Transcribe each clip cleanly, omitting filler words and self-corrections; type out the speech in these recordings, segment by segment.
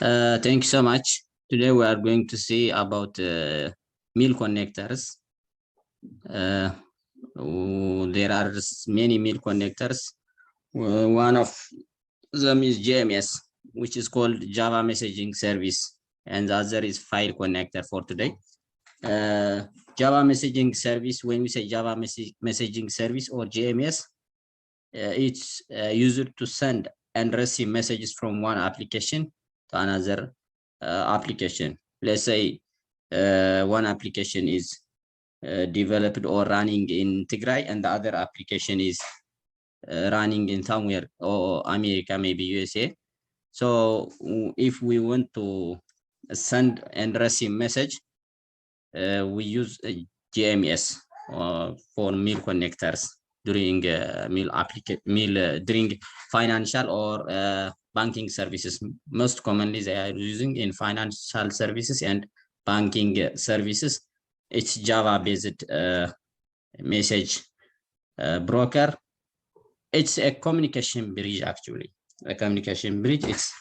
Thank you so much. Today we are going to see about mail connectors. There are many mail connectors. One of them is JMS, which is called Java Messaging Service, and the other is File Connector for today. Java Messaging Service, when we say Java Messaging Service or JMS, it's used to send and receive messages from one application to another application. Let's say one application is developed or running in Tigray, and the other application is running in somewhere or America, maybe USA. So if we want to send and receive message, we use JMS for mail connectors during during financial or banking services. Most commonly they are using in financial services and banking services. It's Java based message broker. It's a communication bridge, actually. A communication bridge. It's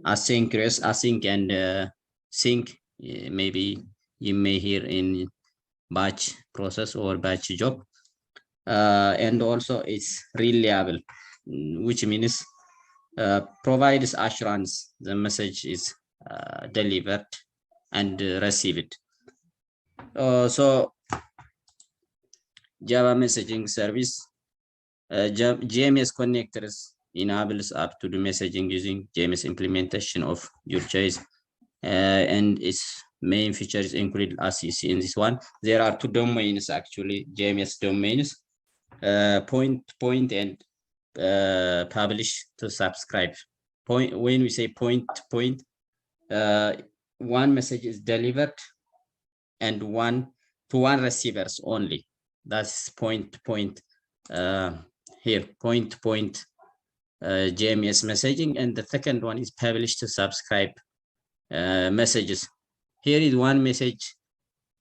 asynchronous, async and sync. Maybe you may hear in batch process or batch job. And also it's reliable, which means provides assurance the message is delivered and received. So Java messaging service, JMS connectors enables up to do messaging using JMS implementation of your choice, and its main features include, as you see in this one, there are two domains actually, JMS domains, point and publish to subscribe. Point, when we say point, one message is delivered and one to one receivers only. That's point here, point JMS messaging, and the second one is publish to subscribe messages. Here is one message.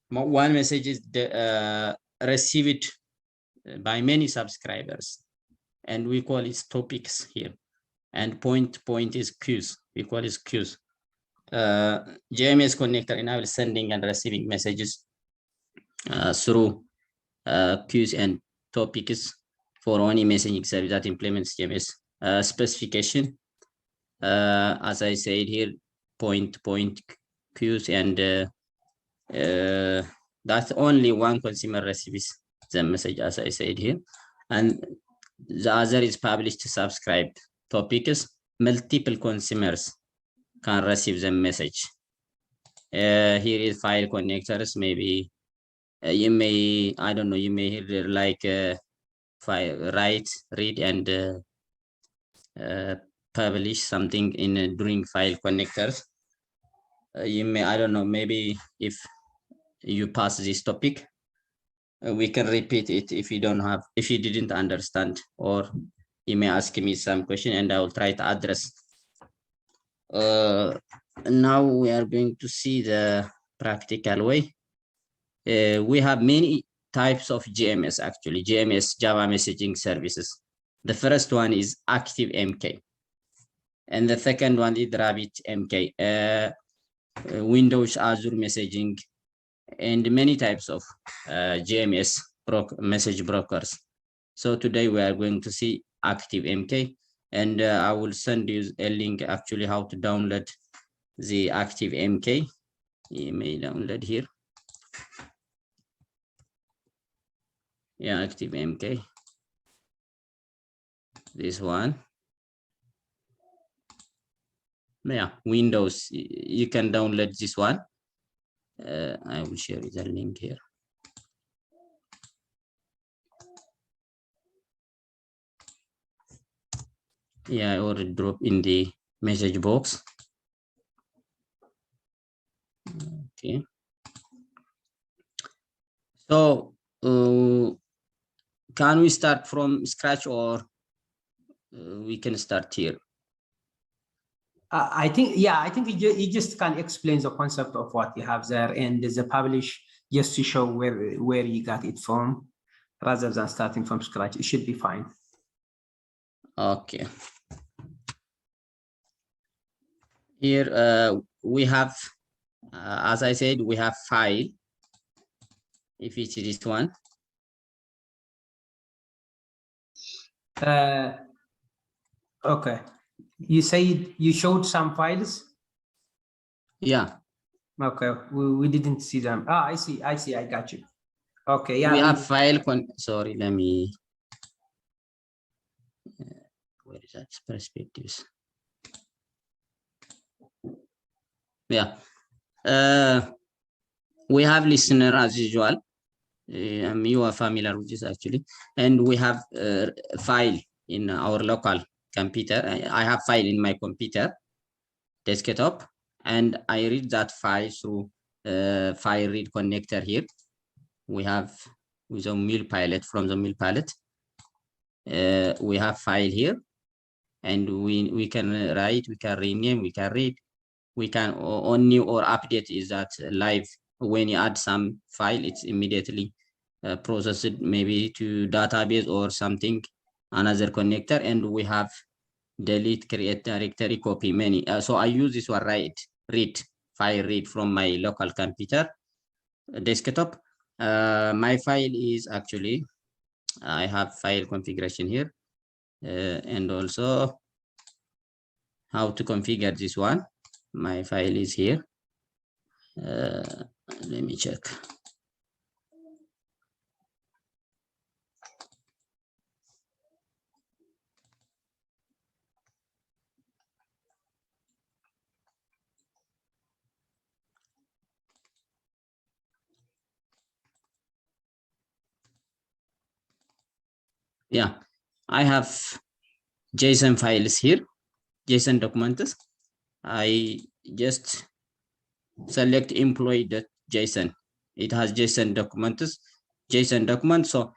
One message is received by many subscribers, and we call it topics here. And point is queues. We call it queues. JMS connector enables sending and receiving messages through queues and topics for any messaging service that implements JMS specification. As I said here, point queues, and that's only one consumer receives the message, as I said here, and the other is published to subscribe topics. Multiple consumers can receive the message. Here is file connectors. Maybe you may, I don't know, you may hear like file, write, read, and publish something in during file connectors. You may, I don't know, maybe if you pass this topic, we can repeat it if you don't have, if you didn't understand, or you may ask me some question and I will try to address. Now we are going to see the practical way. We have many types of JMS, actually, JMS, Java Messaging Services. The first one is ActiveMQ, and the second one is RabbitMQ, Windows Azure Messaging, and many types of JMS message brokers. So today we are going to see ActiveMQ, and I will send you a link actually how to download the ActiveMQ. You may download here. Yeah, ActiveMQ. This one. Yeah, Windows. You can download this one. I will share the link here. Yeah, I already dropped in the message box. Okay. So can we start from scratch, or we can start here? I think you just can explain the concept of what you have there, and the publish just to show where you got it from, rather than starting from scratch. It should be fine. Okay. Here we have, as I said, we have file. If it's this one. Okay. You said you showed some files? Yeah. Okay, we didn't see them. Ah, I see, I got you. Okay, yeah. We have file, sorry, let me, where is that perspectives? Yeah. We have listener as usual. You are familiar with this actually. And we have file in our local computer. I have file in my computer desktop, and I read that file through file read connector here. We have with a MulePilot, from the MulePilot. We have file here, and we can write, we can rename, we can read, we can on new or update is that live. When you add some file, it's immediately processed maybe to database or something, another connector. And we have delete, create directory, copy, many. So I use this one, read file read from my local computer desktop. My file is actually, I have file configuration here, and also how to configure this one. My file is here. Let me check. Yeah, I have JSON files here, JSON documents. I just select employee.json. It has JSON documents, JSON document. So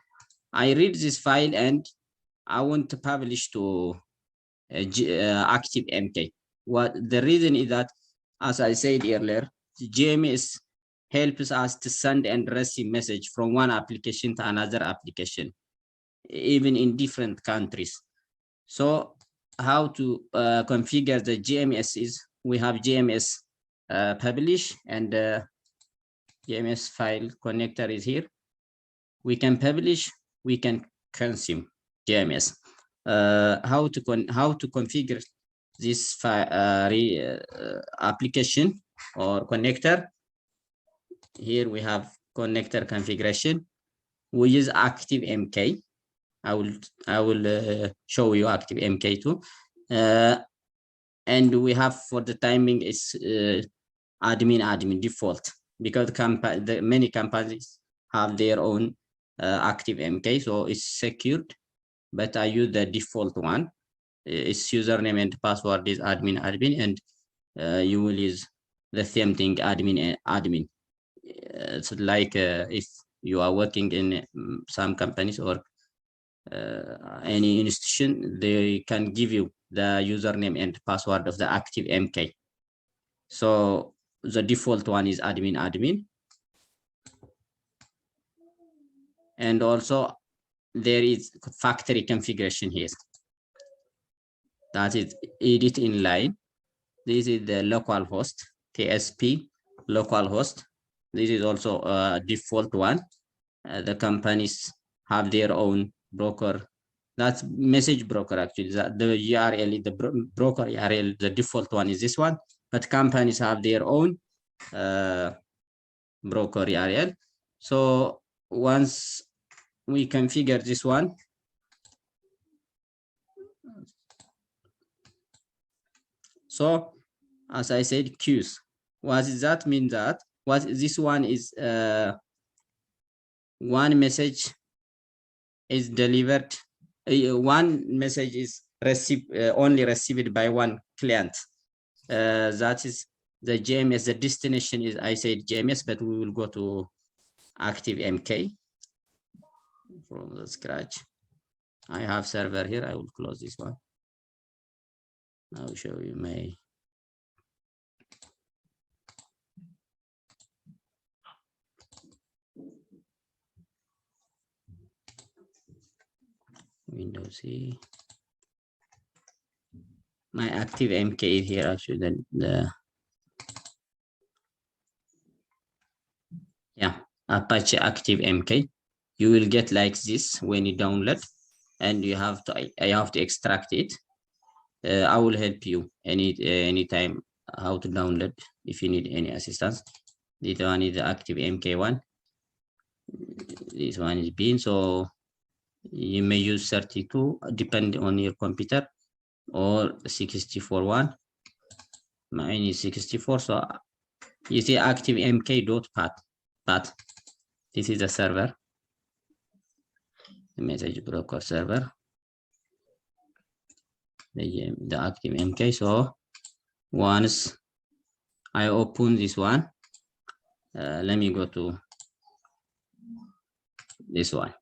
I read this file and I want to publish to ActiveMQ. What the reason is that, as I said earlier, JMS helps us to send and receive message from one application to another application, even in different countries. So how to configure the JMS is, we have JMS publish, and JMS file connector is here. We can publish, we can consume JMS. How to configure this application or connector? Here we have connector configuration. We use ActiveMQ. I will show you ActiveMQ too. And we have, for the timing, is admin default, because many companies have their own ActiveMQ, so it's secured, but I use the default one. Its username and password is admin, and you will use the same thing, admin. It's like if you are working in some companies or any institution, they can give you the username and password of the ActiveMQ. So the default one is admin. And also there is factory configuration here. That is edit inline. This is the local host, TSP local host. This is also a default one. The companies have their own broker. That's message broker actually. The URL, the broker URL, the default one is this one, but companies have their own broker URL. So once we configure this one, so as I said, queues. What does that mean? That what this one is, one message is delivered, one message is received, only received by one client. That is the JMS. The destination is, I said JMS, but we will go to ActiveMQ from the scratch. I have server here. I will close this one. I'll show you my Windows C. my ActiveMQ is here actually. Yeah, Apache ActiveMQ. You will get like this when you download, and you have to I have to extract it. I will help you anytime how to download if you need any assistance. This one is the ActiveMQ one. This one is bin, so you may use 32 depending on your computer, or 64 one. Mine is 64, so you see ActiveMQ.path. This is the server, the message broker server, the ActiveMQ. So once I open this one, let me go to this one.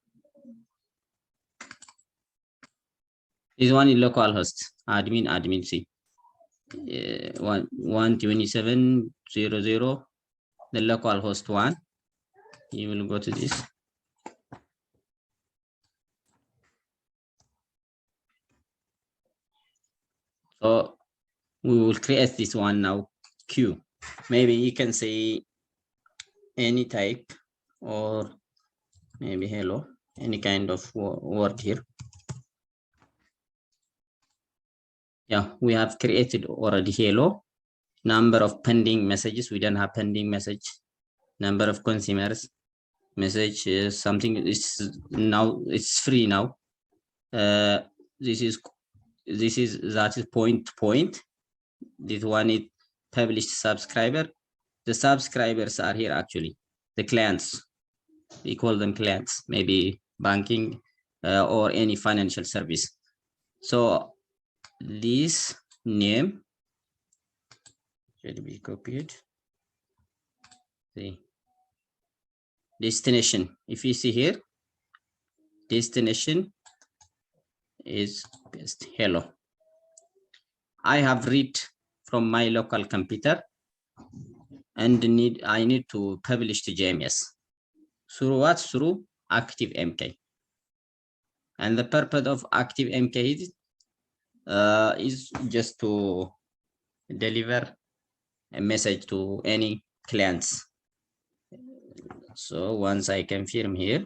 This one is localhost admin C. 127.0.0, the localhost one. You will go to this. So we will create this one now, Q. Maybe you can say any type, or maybe hello, any kind of word here. Yeah, we have created already hello. Number of pending messages, we don't have pending message. Number of consumers, message is something is now, it's free now. That is point to point. This one is published subscriber. The subscribers are here actually, the clients. We call them clients, maybe banking or any financial service. So this name should be copied. The destination, if you see here, destination is just hello. I have read from my local computer, and I need to publish to JMS. Through what? Through ActiveMQ. And the purpose of ActiveMQ is just to deliver a message to any clients. So once I confirm here,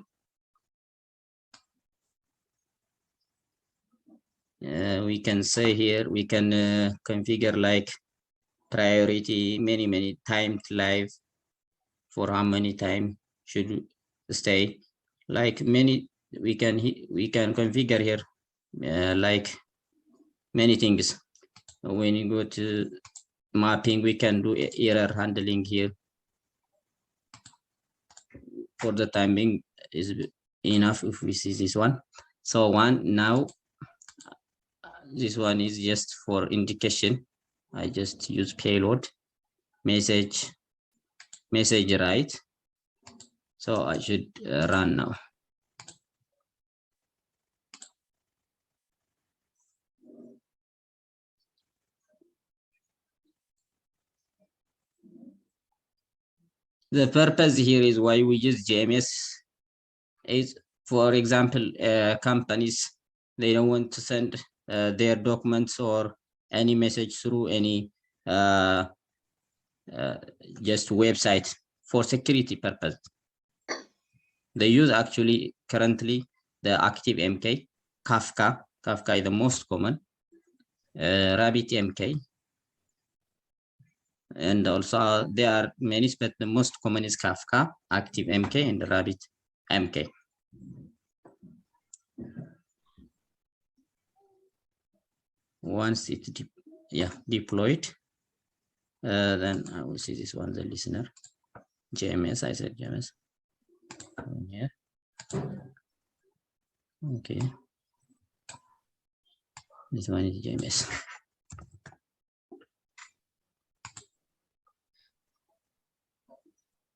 we can say here, we can configure like priority, many timed live, for how many time should stay, like many, we can configure here like many things. When you go to mapping, we can do error handling here. For the time being is enough if we see this one. So now this one is just for indication. I just use payload message write. So I should run now. The purpose here is why we use JMS is, for example, companies, they don't want to send their documents or any message through any just website for security purpose. They use actually currently the ActiveMQ, Kafka is the most common, RabbitMQ, and also there are many, but the most common is Kafka, ActiveMQ, and RabbitMQ. Once it deployed, then I will see this one, the listener, JMS. I said JMS. Yeah. Okay. This one is JMS.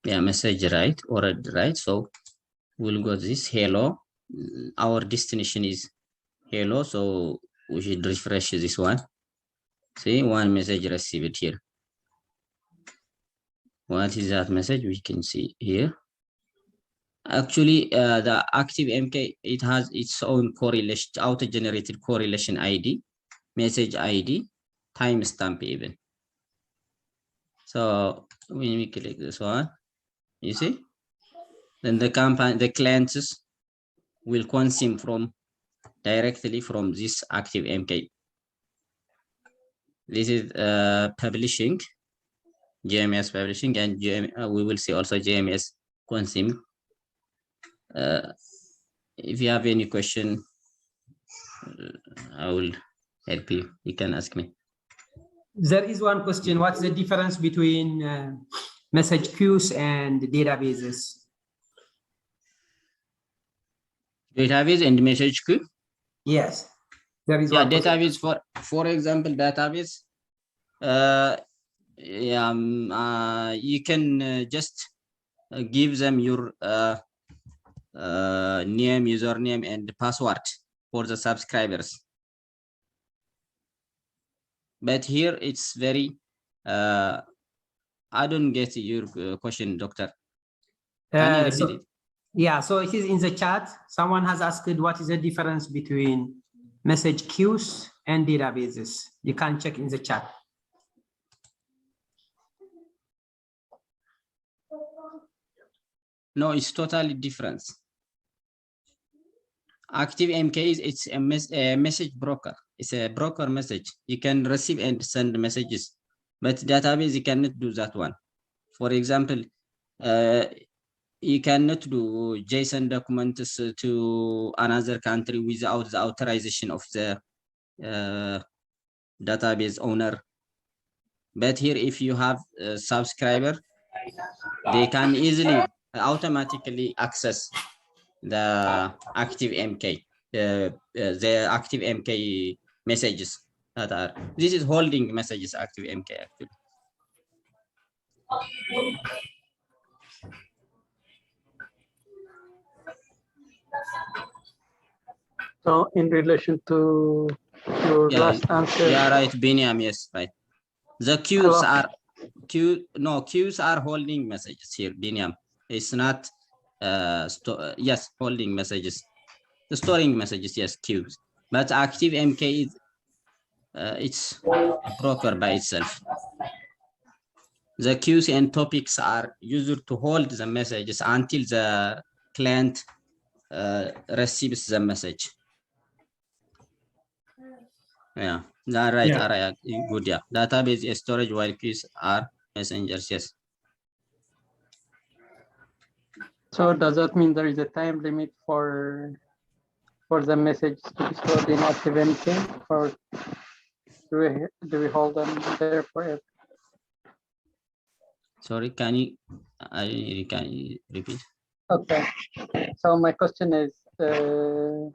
Yeah, message right, already right. So we'll go this hello. Our destination is hello, so we should refresh this one. See, one message received here. What is that message? We can see here. Actually, the ActiveMQ, it has its own correlation, auto-generated correlation ID, message ID. timestamp even. So when we click this one, you see, then the clients will consume directly from this ActiveMQ. This is publishing, JMS publishing, and we will see also JMS consume. If you have any question, I will help you. You can ask me. There is one question. What's the difference between message queues and databases? Database and message queue? Yes, there is yeah, one database question. For example, database. You can just give them your name, username, and password for the subscribers. But here it's very I don't get your question, doctor. Can you repeat it? Yeah, so it is in the chat. Someone has asked what is the difference between message queues and databases. You can check in the chat. No, it's totally different. ActiveMQ it's a message broker. It's a broker message. You can receive and send messages, but database you cannot do that one. For example, you cannot do JSON documents to another country without the authorization of the database owner. But here, if you have a subscriber, they can easily automatically access the ActiveMQ, the ActiveMQ messages that are. This is holding messages ActiveMQ actually. So in relation to your last answer. Yeah, right, Biniam, yes, right. The queues are queues are holding messages here, Biniam. It's not yes, holding messages. The storing messages, yes, queues. But ActiveMQ is it's a broker by itself. The queues and topics are used to hold the messages until the client receives the message. Yeah, right, Yeah. right, good, yeah. Database is storage while queues are messengers, yes. So does that mean there is a time limit for the message to be stored in ActiveMQ, or do we hold them there forever? Sorry, can you repeat? Okay, so my question is there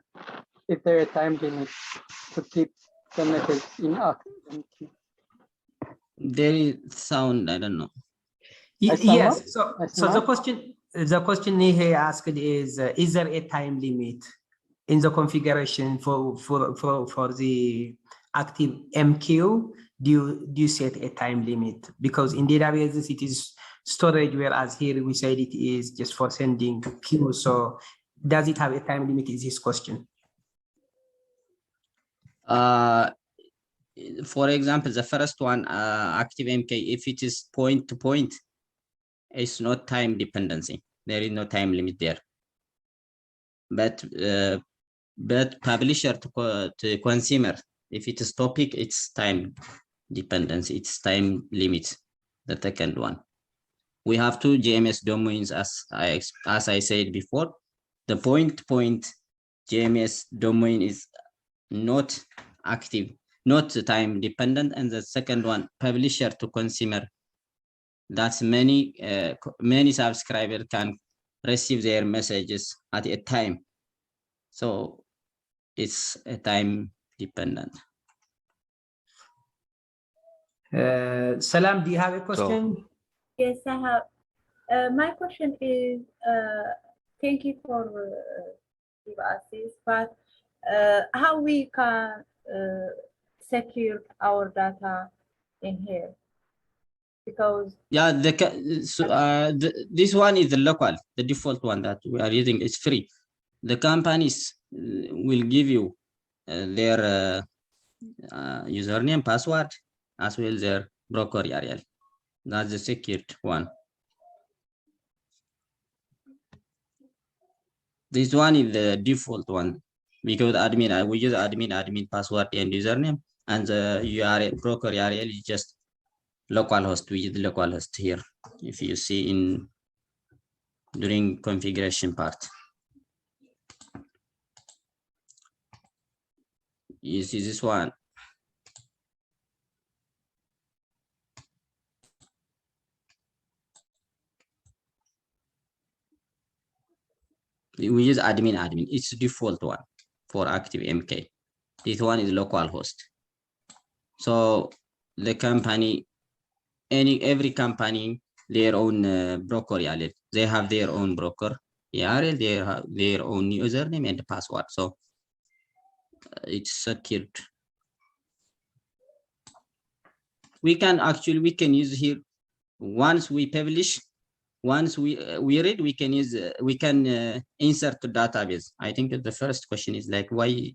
a time limit to keep the message in ActiveMQ? There is sound, I don't know. Yes, so the question he asked is there a time limit in the configuration for the ActiveMQ? Do you set a time limit? Because in databases it is storage, whereas here we said it is just for sending queues. So does it have a time limit is his question. For example, the first one, ActiveMQ, if it is point to point, it's not time dependency. There is no time limit there. But publisher to consumer, if it is topic, it's time dependency. It's time limit. The second one. We have two JMS domains, as I said before. The point JMS domain is not active, not time dependent, and the second one, publisher to consumer. That's many subscribers can receive their messages at a time, so it's a time dependent. Salam, do you have a question? So, yes, I have. My question is, thank you for giving us this, but how we can secure our data in here? Because this one is the local, the default one that we are using is free. The companies will give you their username, password, as well their broker URL. That's the secured one. This one is the default one because admin, we use admin password and username, and the URL broker URL is just localhost. We use localhost here. If you see in during configuration part, you see this one. We use admin. It's the default one for ActiveMQ. This one is localhost. So the company, every company, their own broker URL. They have their own broker URL. They have their own username and password. So it's secured. We can use here once we publish. Once we read, we can use insert to database. I think the first question is like why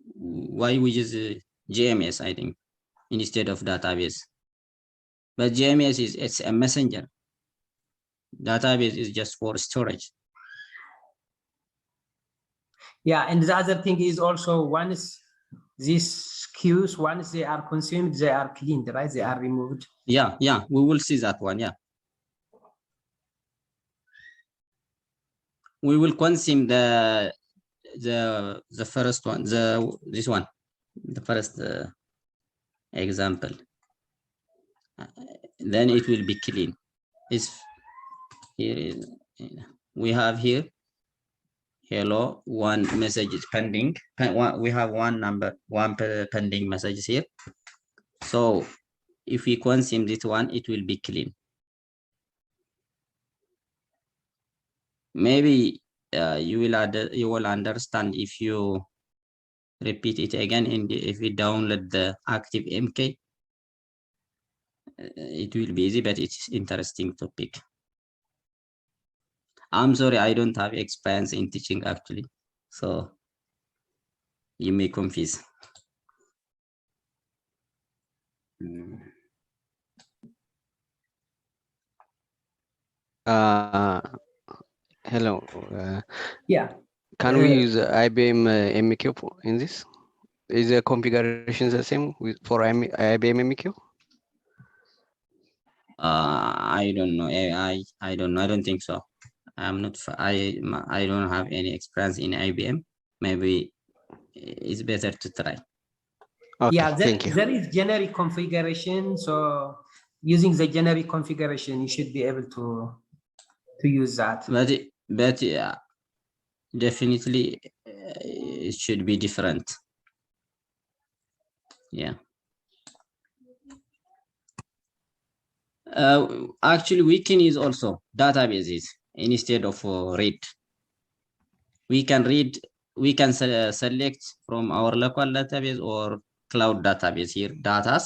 we use JMS, I think, instead of database. But JMS it's a messenger. Database is just for storage. Yeah, and the other thing is also once these queues, once they are consumed, they are cleaned, right? They are removed. Yeah, we will see that one. Yeah. We will consume the first one, this one, the first example. Then it will be clean. We have here hello, one message is pending. We have one pending message here. So if we consume this one, it will be clean. Maybe you will understand if you repeat it again, and if we download the ActiveMQ, it will be easy, but it's interesting topic. I'm sorry, I don't have experience in teaching actually, so you may confuse. Hello. Yeah. Can we use IBM MQ in this? Is the configuration the same for IBM MQ? I don't know. I don't know. I don't think so. I'm not. I don't have any experience in IBM. Maybe it's better to try. Okay, yeah, thank you. There is generic configuration. So using the generic configuration, you should be able to use that. But yeah, definitely it should be different. Yeah. Actually, we can use also databases instead of read. We can read. We can select from our local database or cloud database here, datas,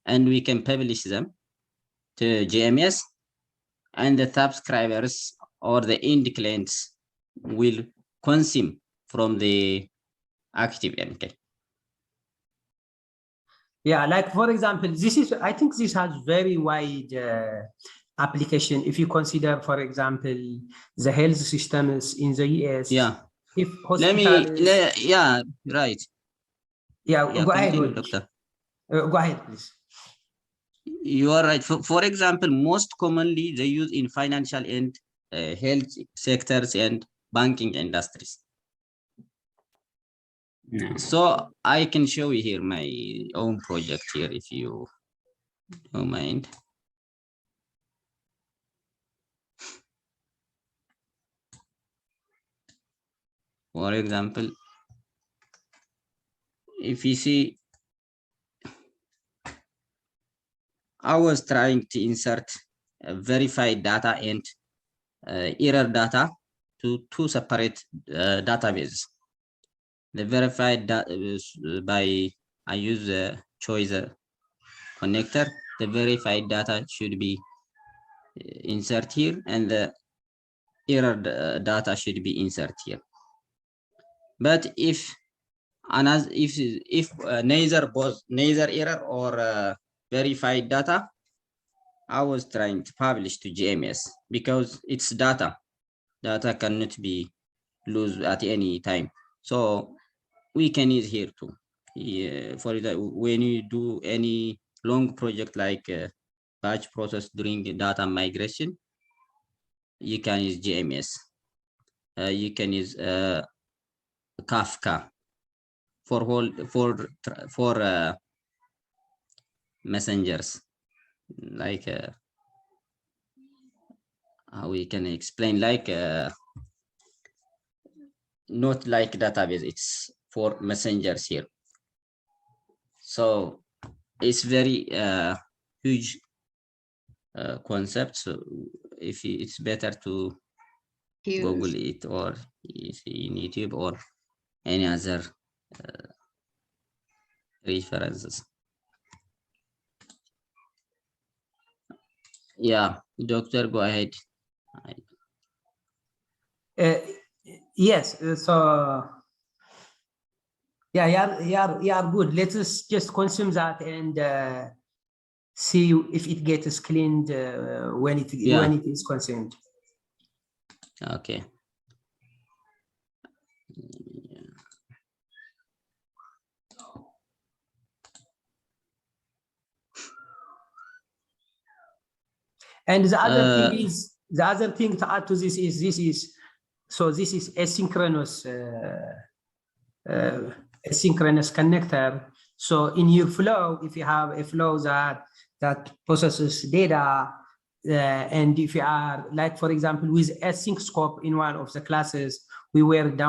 and we can publish them to JMS, and the subscribers or the end clients will consume from the ActiveMQ. Yeah, like for example, I think this has very wide application. If you consider, for example, the health systems in the US. Yeah. If hospitals. Yeah, right. Yeah, go ahead, doctor. Go ahead, please. You are right. For example, most commonly they use in financial and health sectors and banking industries. So I can show you here my own project here if you don't mind. For example, if you see, I was trying to insert verified data and error data to two separate databases. The verified data I use the choice connector. The verified data should be insert here, and the error data should be insert here. But if neither error or verified data, I was trying to publish to JMS because it's data. Data cannot be lost at any time. So we can use here too. For the when you do any long project like batch process during the data migration, you can use JMS. You can use Kafka for messengers, like how we can explain, like not like database, it's for messengers here. So it's very huge concept. So if it's better to Google it, or in YouTube or any other references. Yeah, doctor, go ahead. Yes, so yeah, yeah, good. Let us just consume that and see if it gets cleaned when it is consumed. Okay. And the other thing to add to this is this is asynchronous asynchronous connector. So in your flow, if you have a flow that processes data, and if you are, like, for example, with async scope in one of the classes, we had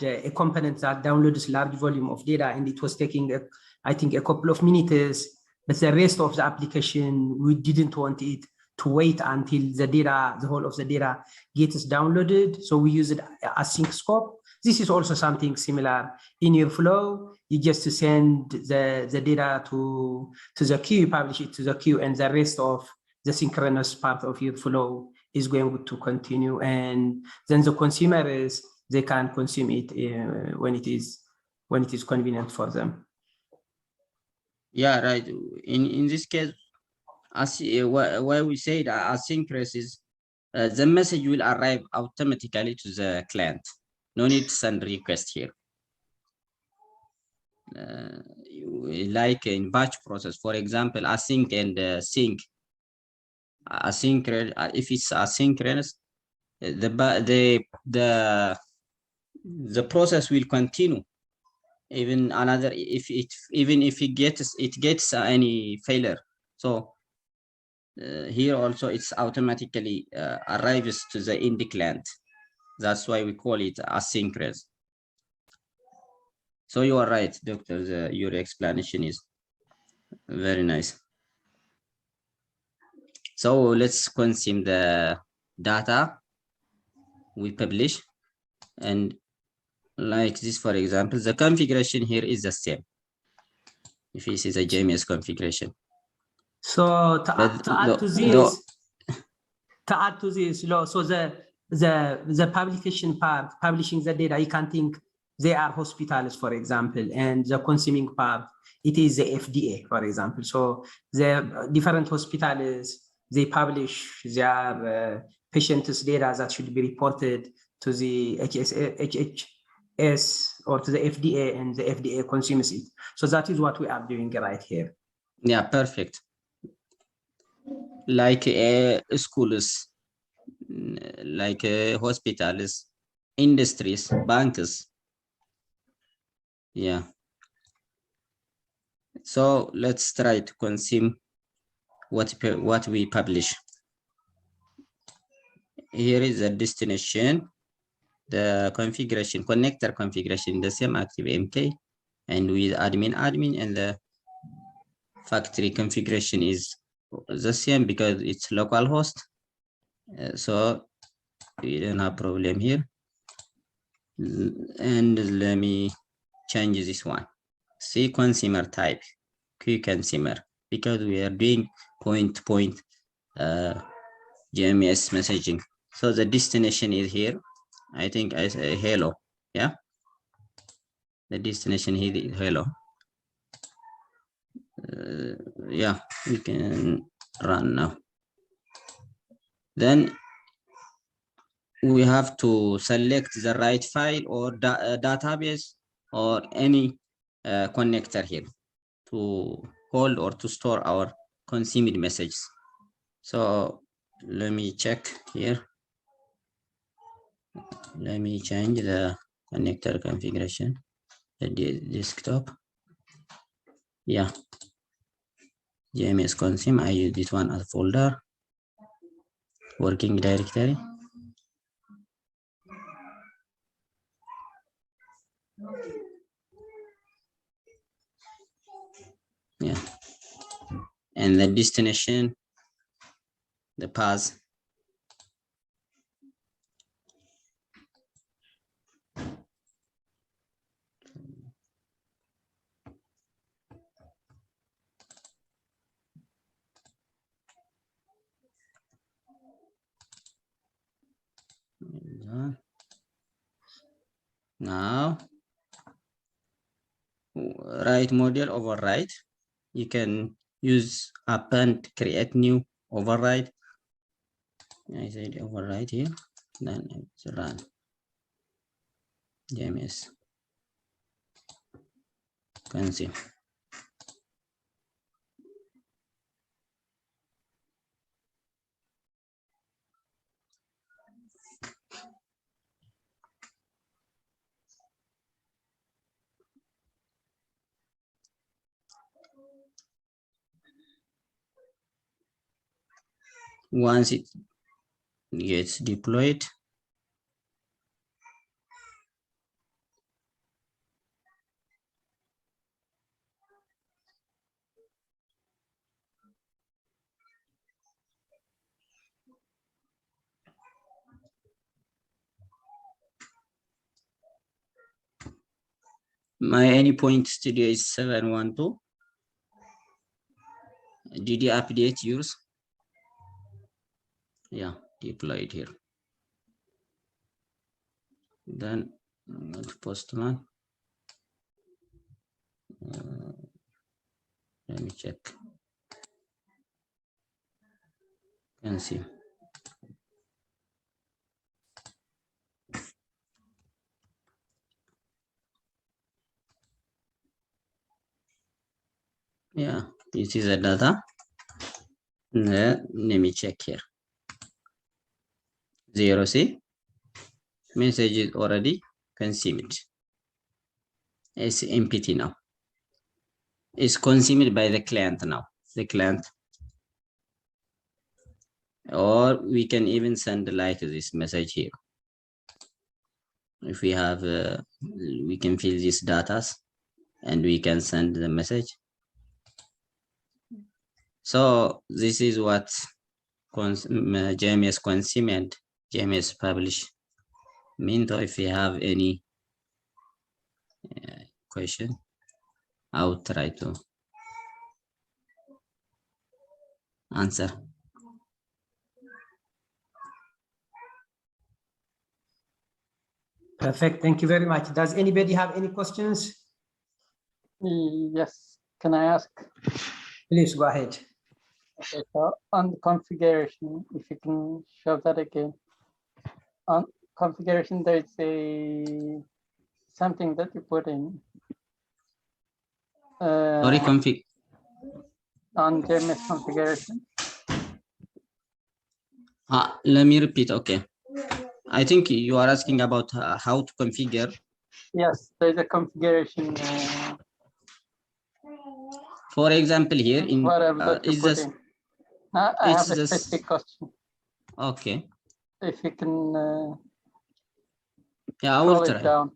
a component that downloads large volume of data, and it was taking I think a couple of minutes, but the rest of the application, we didn't want it to wait until the whole of the data gets downloaded. So we used async scope. This is also something similar. In your flow, you just send the data to the queue, publish it to the queue, and the rest of the synchronous part of your flow is going to continue. And then the consumers, they can consume it when it is convenient for them. Yeah, right. In this case, why we say that asynchronous is the message will arrive automatically to the client. No need to send request here. Like in batch process, for example, async and sync. Asynchronous, if it's asynchronous, the process will continue. Even if it gets any failure. So here also it's automatically arrives to the end client. That's why we call it asynchronous. So you are right, doctor. Your explanation is very nice. So let's consume the data we publish, and like this, for example, the configuration here is the same. If you see the JMS configuration. So to add to this, so the publication part, publishing the data, you can think they are hospitals, for example, and the consuming part, it is the FDA, for example. So the different hospitals, they publish their patients' data that should be reported to the HHS or to the FDA, and the FDA consumes it. So that is what we are doing right here. Yeah, perfect. Like schools, like hospitals, industries, banks. Yeah. So let's try to consume what we publish. Here is the destination, the configuration, connector configuration, the same ActiveMQ, and with admin, and the factory configuration is the same because it's localhost. So we don't have problem here. And let me change this one. See consumer type, quick consumer, because we are doing point-to-point JMS messaging. So the destination is here. I think I say hello. Yeah. The destination here is hello. Yeah, we can run now. Then we have to select the right file or database or any connector here to hold or to store our consumed messages. So let me check here. Let me change the connector configuration, the desktop. Yeah, JMS consume. I use this one as folder, working directory. Yeah, and the destination, the path. Now, write module override. You can use append, create new override. I said override here, then it's run. JMS consume. Once it gets deployed, my endpoint studio is 712. Did you update yours? Yeah, deployed here. Then I'm going to Postman. Let me check. Can see. Yeah, this is the data. Let me check here. 0C message is already consumed. It's empty now. It's consumed by the client now. The client, or we can even send like this message here. If we have, we can fill these data and we can send the message. So this is what JMS consume and JMS publish mean. Though if you have any question, I'll try to answer. Perfect. Thank you very much. Does anybody have any questions? Yes. Can I ask? Please go ahead. Okay, so on the configuration, if you can show that again. On configuration, there's something that you put in. Sorry, config. On JMS configuration. Let me repeat. Okay. I think you are asking about how to configure. Yes, there's a configuration. For example, here in is this? I have a specific question. Okay. If you can. Yeah, I will try. Down.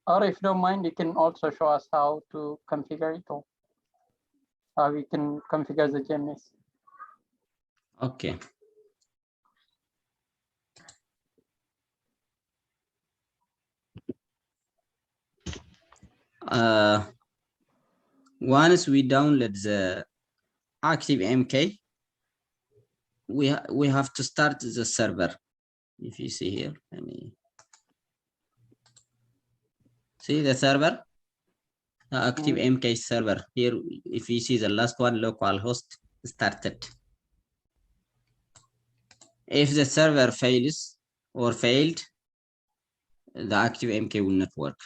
Or if you don't mind, you can also show us how to configure it, or how we can configure the JMS. Okay. Once we download the ActiveMQ, we have to start the server. If you see here, let me see the server. ActiveMQ server. Here, if you see the last one, localhost started. If the server fails or failed, the ActiveMQ will not work.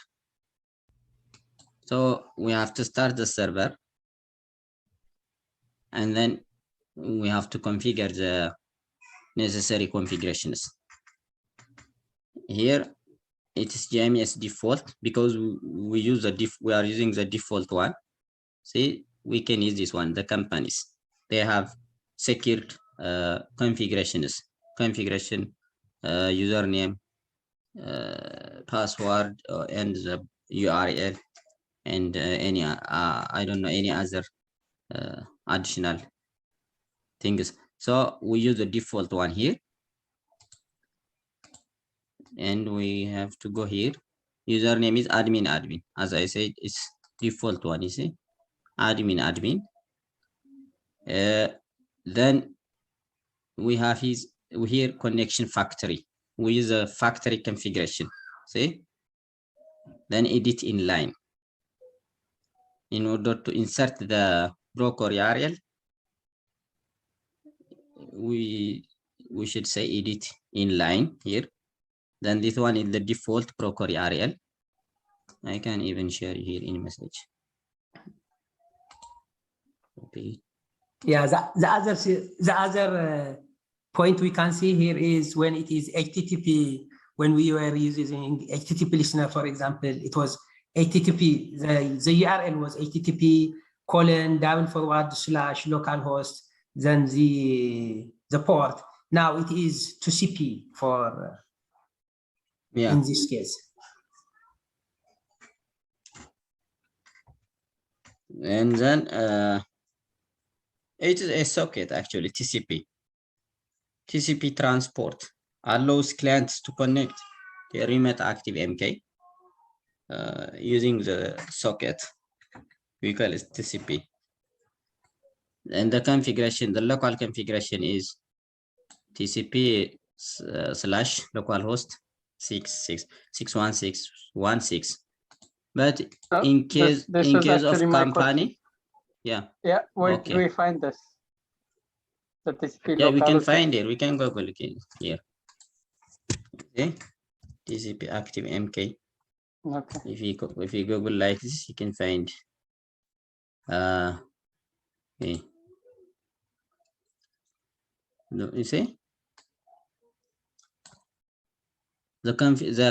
So we have to start the server, and then we have to configure the necessary configurations. Here it is JMS default because we use we are using the default one. See, we can use this one. The companies, they have secured configurations, configuration, username, password, and the URL, and any I don't know, any other additional things. So we use the default one here, and we have to go here. Username is admin. As I said, it's default one. You see, admin. Then we have here connection factory. We use a factory configuration. See, then edit inline. In order to insert the broker URL, we should say edit inline here. Then this one is the default broker URL. I can even share here in message. Okay. Yeah, the other point we can see here is when it is HTTP. When we were using HTTP listener, for example, it was HTTP. The URL was http://localhost. Then the port. Now it is TCP for in this case. And then it is a socket actually. TCP transport allows clients to connect to a remote ActiveMQ using the socket. We call it TCP. And the configuration, the local configuration is TCP / localhost 616.16. But in case of company, where do we find this? The TCP we can find it. We can Google it here. Okay, TCP ActiveMQ. Okay. If you Google like this, you can find. Okay. You see the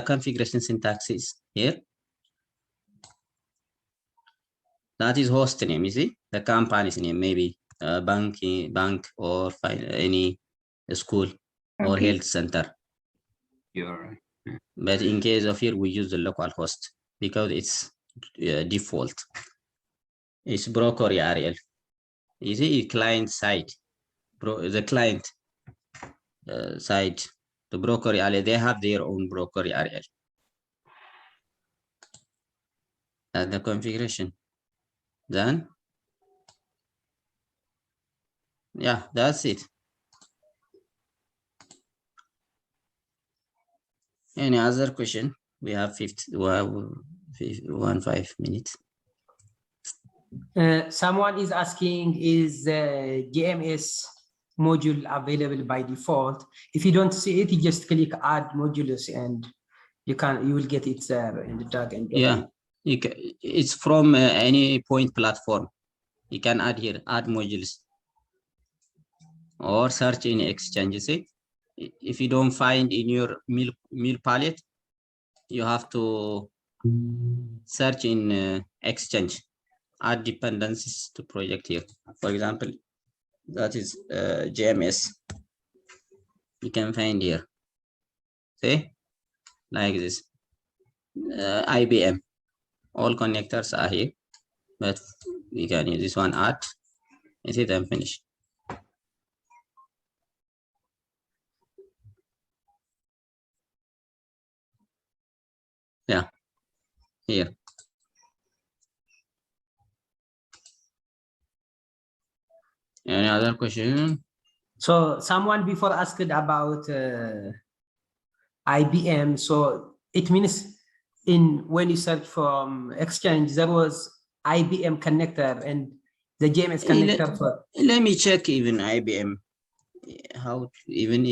configuration syntax is here. That is host name. You see the company's name, maybe bank or any school or health center. You're right. But in case of here, we use the local host because it's default. It's broker URL. You see, client side, the client side, the broker URL, they have their own broker URL. And the configuration. Then, yeah, that's it. Any other question? We have 5 minutes. Someone is asking, is the JMS module available by default? If you don't see it, you just click add modules and you will get it there in the drag and drop. Yeah, it's from any point platform. You can add here, add modules, or search in Exchange. You see, if you don't find in your mule palette, you have to search in Exchange. Add dependencies to project here. For example, that is JMS. You can find here. See, like this. IBM. All connectors are here, but we can use this one. Add. Is it and finish. Yeah, here. Any other question? So someone before asked about IBM. So it means when you search from Exchange, there was IBM connector and the JMS connector for. Let me check even IBM. How even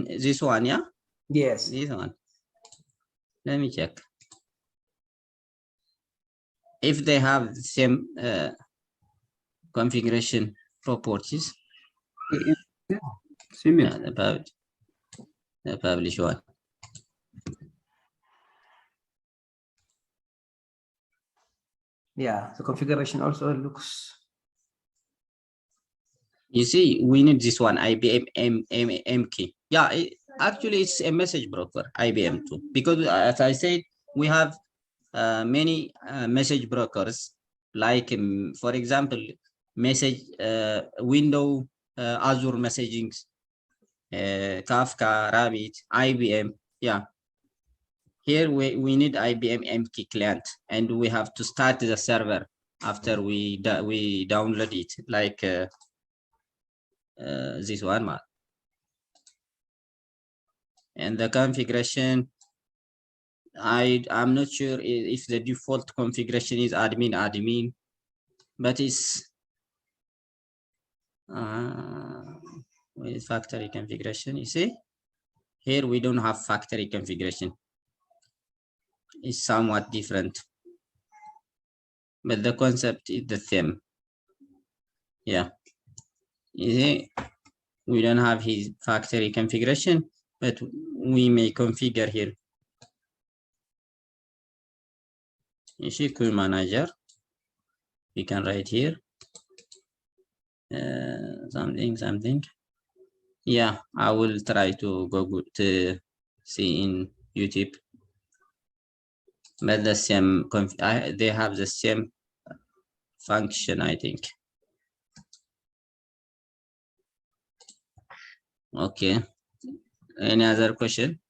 this one, yeah? Yes. This one. Let me check. If they have the same configuration properties. Similar. Yeah, the publish one. Yeah, the configuration also looks. You see, we need this one, IBM MQ. Yeah, actually, it's a message broker, IBM too, because as I said, we have many message brokers, like, for example, message window, Azure messaging, Kafka, Rabbit, IBM. Yeah. Here we need IBM MQ client, and we have to start the server after we download it, like this one. And the configuration, I'm not sure if the default configuration is admin, but it's with factory configuration. You see, here we don't have factory configuration. It's somewhat different, but the concept is the same. Yeah, you see, we don't have his factory configuration, but we may configure here. You see, queue manager, we can write here something. Yeah, I will try to go to see in YouTube, but the same they have the same function, I think. Okay, any other question?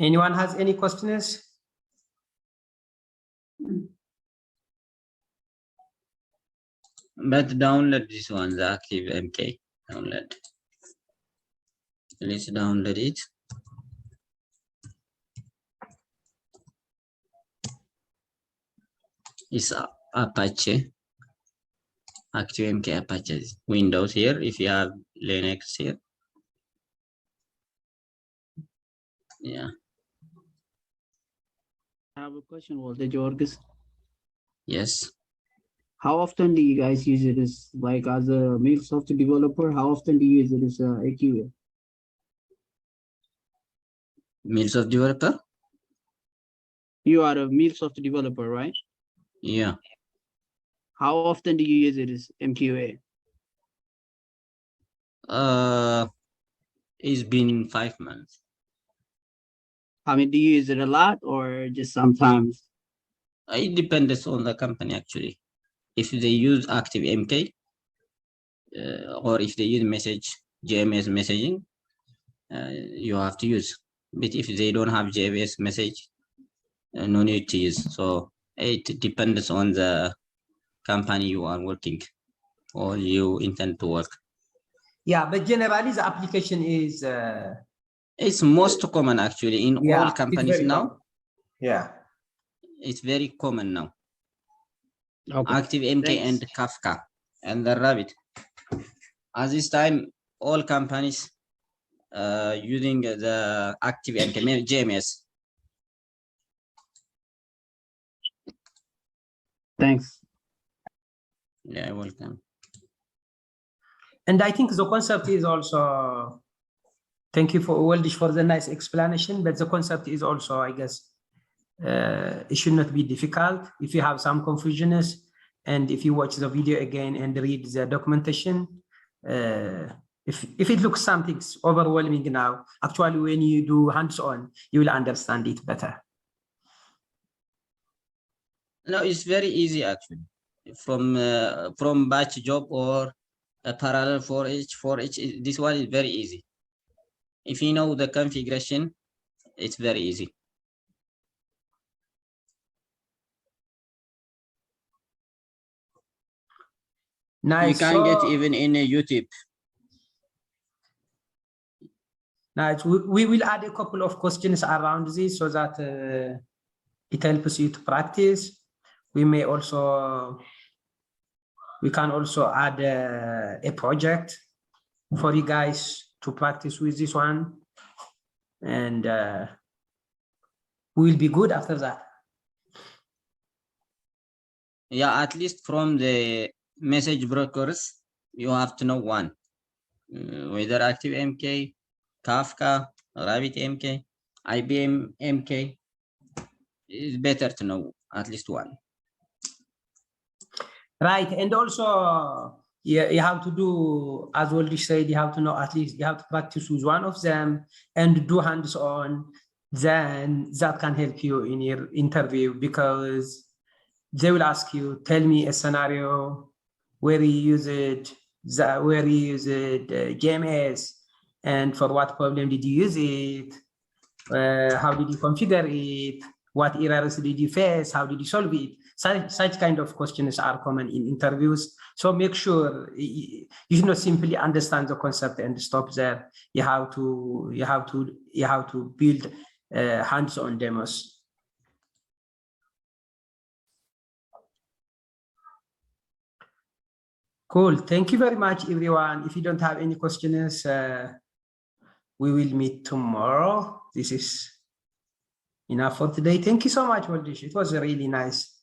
Anyone has any questions? But download this one, the ActiveMQ. Download. Let's download it. It's Apache. ActiveMQ Apache. Windows here. If you have Linux here. Yeah. I have a question, Walter Georges. Yes. How often do you guys use it as, like, as a MuleSoft developer? How often do you use it as a QA? MuleSoft developer? You are a MuleSoft developer, right? Yeah. How often do you use it as MQA? It's been 5 months. I mean, do you use it a lot or just sometimes? It depends on the company, actually. If they use ActiveMQ, or if they use JMS messaging, you have to use. But if they don't have JMS message, no need to use. So it depends on the company you are working or you intend to work. Yeah, but generally the application is. It's most common, actually, in all companies now. Common. Yeah. It's very common now. Okay. ActiveMQ and Kafka and the Rabbit. At this time, all companies using the ActiveMQ JMS. Thanks. Yeah, welcome. And I think the concept is also, thank you for Waldish for the nice explanation, but the concept is also, I guess, it should not be difficult. If you have some confusions and if you watch the video again and read the documentation, if it looks something overwhelming now, actually when you do hands-on, you will understand it better. No, it's very easy, actually. From batch job or a parallel for each, this one is very easy. If you know the configuration, it's very easy. Nice. You can get even in a YouTube. Now we will add a couple of questions around this so that it helps you to practice. We can also add a project for you guys to practice with this one, and we'll be good after that. Yeah, at least from the message brokers, you have to know one, whether ActiveMQ, Kafka, RabbitMQ, IBM-MQ. It's better to know at least one. Right, and also you have to do, as Waldy said, you have to know at least, you have to practice with one of them and do hands-on. Then that can help you in your interview, because they will ask you, tell me a scenario where you use it, where you use it, JMS, and for what problem did you use it? How did you configure it? What errors did you face? How did you solve it? Such kind of questions are common in interviews. So make sure you should not simply understand the concept and stop there. You have to build hands-on demos. Cool. Thank you very much, everyone. If you don't have any questions, we will meet tomorrow. This is enough for today. Thank you so much, Waldish. It was really nice.